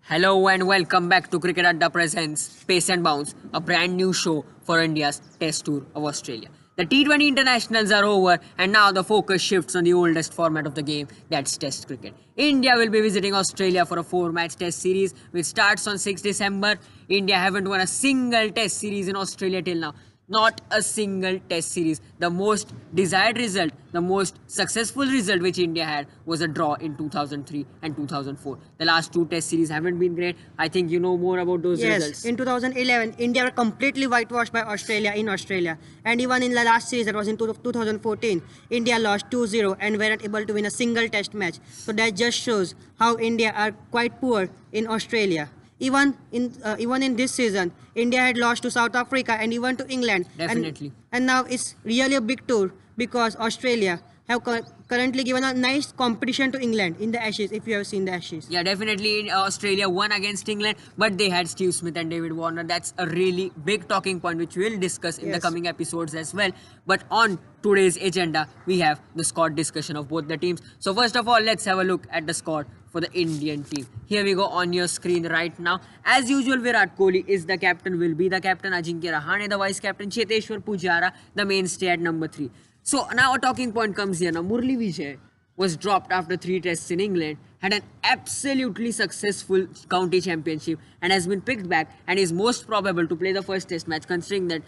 Hello and welcome back to Cricket Adda Presents Pace and Bounce, a brand new show for India's Test Tour of Australia. The T20 internationals are over and now the focus shifts on the oldest format of the game, that's Test cricket. India will be visiting Australia for a 4-match Test series which starts on 6 December. India haven't won a single Test series in Australia till now. Not a single Test series. The most desired result, the most successful result which India had was a draw in 2003 and 2004. The last two Test series haven't been great. I think you know more about those Yes, results. in 2011, India were completely whitewashed by Australia in Australia. And even in the last series, that was in 2014, India lost 2-0 and weren't able to win a single test match. So that just shows how India are quite poor in Australia. Even in this season, India had lost to South Africa and even to England. Definitely. And now it's really a big tour because Australia have currently given a nice competition to England in the Ashes, if you have seen the Ashes. Yeah, definitely Australia won against England, but they had Steve Smith and David Warner. That's a really big talking point which we'll discuss in the Yes. coming episodes as well. But on today's agenda, we have the squad discussion of both the teams. So first of all, let's have a look at the squad for the Indian team. Here we go on your screen right now. As usual, Virat Kohli is the captain, will be the captain. Ajinkya Rahane the vice captain. Cheteshwar Pujara the mainstay at number 3. So now a talking point comes here. Now Murli Vijay was dropped after 3 tests in England, had an absolutely successful county championship and has been picked back and is most probable to play the first test match considering that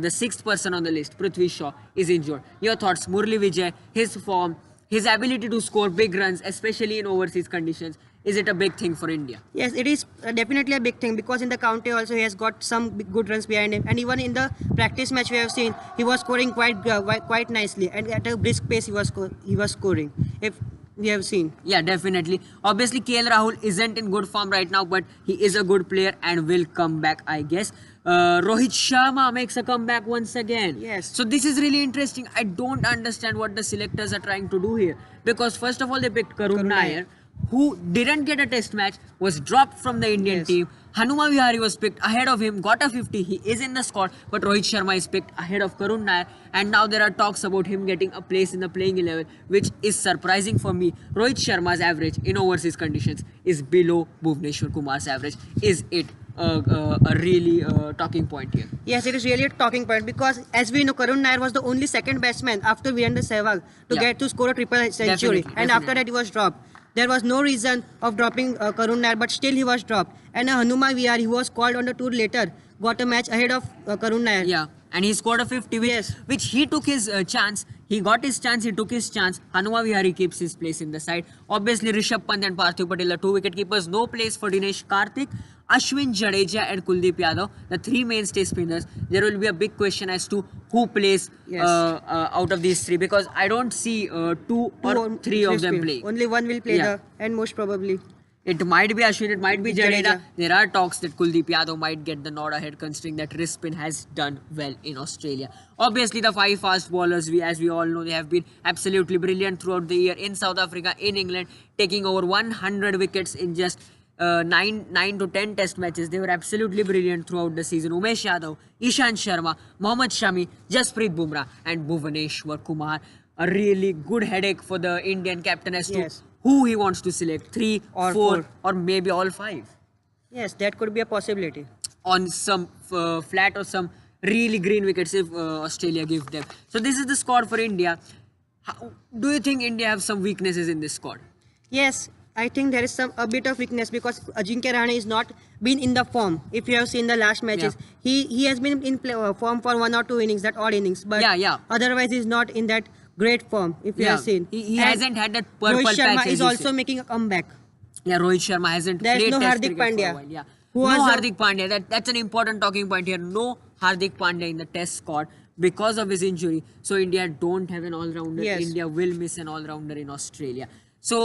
the 6th person on the list, Prithvi Shaw, is injured. Your thoughts, Murli Vijay, his form, his ability to score big runs, especially in overseas conditions, is it a big thing for India? Yes, it is definitely a big thing because in the county also he has got some good runs behind him, and even in the practice match we have seen he was scoring quite nicely and at a brisk pace he was scoring. If we have seen. Yeah, definitely. Obviously, KL Rahul isn't in good form right now, but he is a good player and will come back, I guess. Rohit Sharma makes a comeback once again. Yes. So this is really interesting. I don't understand what the selectors are trying to do here. Because first of all, they picked Karun Nair, who didn't get a test match, was dropped from the Indian Yes. team. Hanuma Vihari was picked ahead of him, got a 50. He is in the squad, but Rohit Sharma is picked ahead of Karun Nair. And now there are talks about him getting a place in the playing 11, which is surprising for me. Rohit Sharma's average in overseas conditions is below Bhuvneshwar Kumar's average. Is it a really talking point here? Yes, it is really a talking point because as we know, Karun Nair was the only second batsman after Virendra Sehwag to Yeah. get to score a triple century, Definitely, and after definitely. that he was dropped. There was no reason of dropping Karun Nair, but still he was dropped. And Hanuma Vihari, who was called on the tour later, got a match ahead of Karun Nair. Yeah, and he scored a 50, which he took his chance. He got his chance, he took his chance. Hanuma Vihari keeps his place in the side. Obviously, Rishabh Pant and Parthiv Patel are 2 wicket keepers. No place for Dinesh Karthik, Ashwin Jadeja and Kuldeep Yadav, the 3 mainstay spinners. There will be a big question as to who plays Yes. out of these 3 because I don't see 2 or 3 of them playing. Only one will play Yeah. and most probably. It might be Ashwin, it might be Jadeja. Jadeja. There are talks that Kuldeep Yadav might get the nod ahead considering that Rispin has done well in Australia. Obviously, the 5 fast bowlers, as we all know, they have been absolutely brilliant throughout the year in South Africa, in England, taking over 100 wickets in just 9 to 10 test matches. They were absolutely brilliant throughout the season. Umesh Yadav, Ishant Sharma, Mohammad Shami, Jasprit Bumrah and Bhuvaneshwar Kumar. A really good headache for the Indian captain as to Yes. who he wants to select, 3 Or 4 four. or maybe all 5 Yes, that could be a possibility. on some flat or some really green wickets if Australia give them. So this is the squad for India. Do you think India have some weaknesses in this squad? Yes, I think there is a bit of weakness because Ajinkya Rahane is not been in the form. If you have seen the last matches, he has been in form for 1 or 2 innings, that odd innings. But Yeah. otherwise, he's not in that great form. If you have seen, He And hasn't had that purple Rohit patch Sharma as is you also say. making a comeback. Yeah, Rohit Sharma hasn't There's played no Test Hardik cricket for a Pandya, while. Yeah. who No was a- Hardik Pandya. That's an important talking point here. No Hardik Pandya in the Test squad because of his injury. So India don't have an all-rounder. Yes. India will miss an all-rounder in Australia. So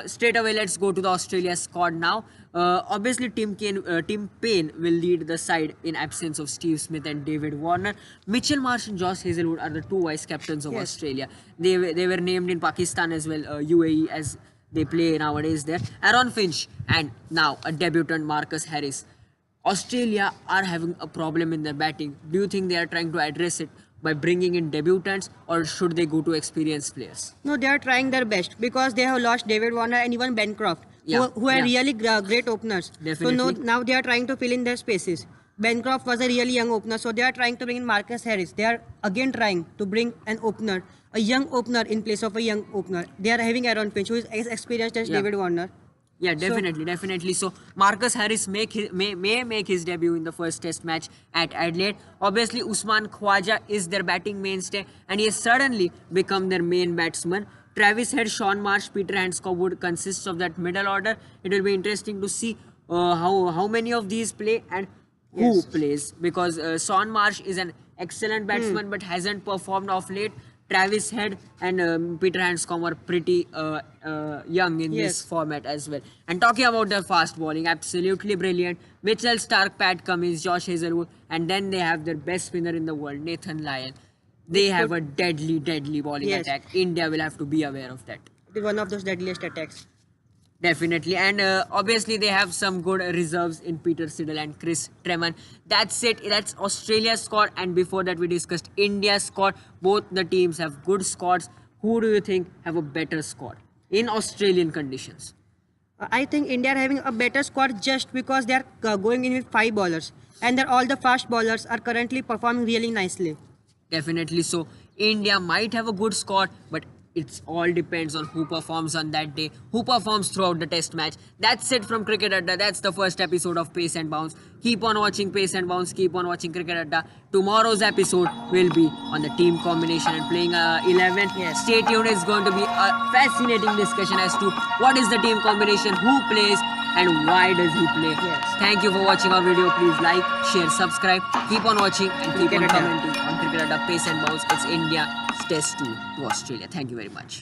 straight away, let's go to the Australia squad now. Obviously, Tim Payne will lead the side in absence of Steve Smith and David Warner. Mitchell Marsh and Josh Hazelwood are the 2 vice captains of Yes. Australia. They were named in Pakistan as well, UAE, as they play nowadays there. Aaron Finch and now a debutant Marcus Harris. Australia are having a problem in their batting. Do you think they are trying to address it by bringing in debutants or should they go to experienced players? No, they are trying their best because they have lost David Warner and even Bancroft, Yeah, who are yeah. really great openers. So Definitely. now they are trying to fill in their spaces. Bancroft was a really young opener, so they are trying to bring in Marcus Harris. They are again trying to bring an opener, a young opener in place of a young opener. They are having Aaron Finch, who is as experienced as Yeah. David Warner. Yeah, So definitely. So Marcus Harris may make his debut in the first Test match at Adelaide. Obviously, Usman Khwaja is their batting mainstay, and he has suddenly become their main batsman. Travis Head, Sean Marsh, Peter Handskog would consist of that middle order. It will be interesting to see how many of these play and who yes. plays, because Sean Marsh is an excellent batsman but hasn't performed of late. Travis Head and Peter Handskog were pretty young in this Yes. format as well. And talking about their fast bowling, absolutely brilliant. Mitchell Stark, Pat Cummins, Josh Hazelwood, and then they have their best spinner in the world, Nathan Lyon. They have a deadly bowling Yes. attack. India will have to be aware of that. It is one of those deadliest attacks. Definitely, and obviously they have some good reserves in Peter Siddle and Chris Treman. That's it. That's Australia's squad, and before that we discussed India's squad. Both the teams have good squads. Who do you think have a better squad in Australian conditions? I think India are having a better squad just because they are going in with 5 bowlers, and that all the fast bowlers are currently performing really nicely. Definitely. So India might have a good squad, but it's all depends on who performs on that day, who performs throughout the test match. That's it from Cricket Adda. That's the first episode of Pace and Bounce. Keep on watching Pace and Bounce. Keep on watching Cricket Adda. Tomorrow's episode will be on the team combination and playing 11. Yes. Stay tuned. It's going to be a fascinating discussion as to what is the team combination, who plays, and why does he play. Yes. Thank you for watching our video. Please like, share, subscribe. Keep on watching and keep Cricket on Adda. commenting on Cricket Adda Pace and Bounce. It's India Test 2 to Australia. Thank you very much.